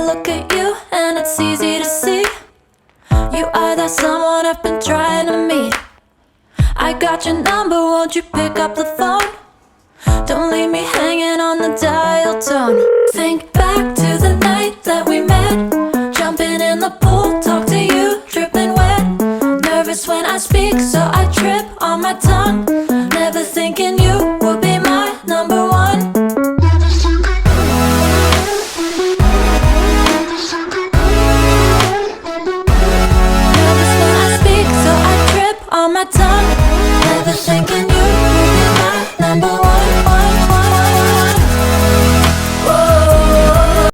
look at you and it's easy to see. You are that someone I've been trying to meet. I got your number, won't you pick up the phone? Don't leave me hanging on the dial tone. Think back to the night that we met, jumping in the pool, talk to you, dripping wet. Nervous when I speak, so I trip on my tongue. Never thinking you would be my number one. Nervous when I speak, so I trip on my tongue.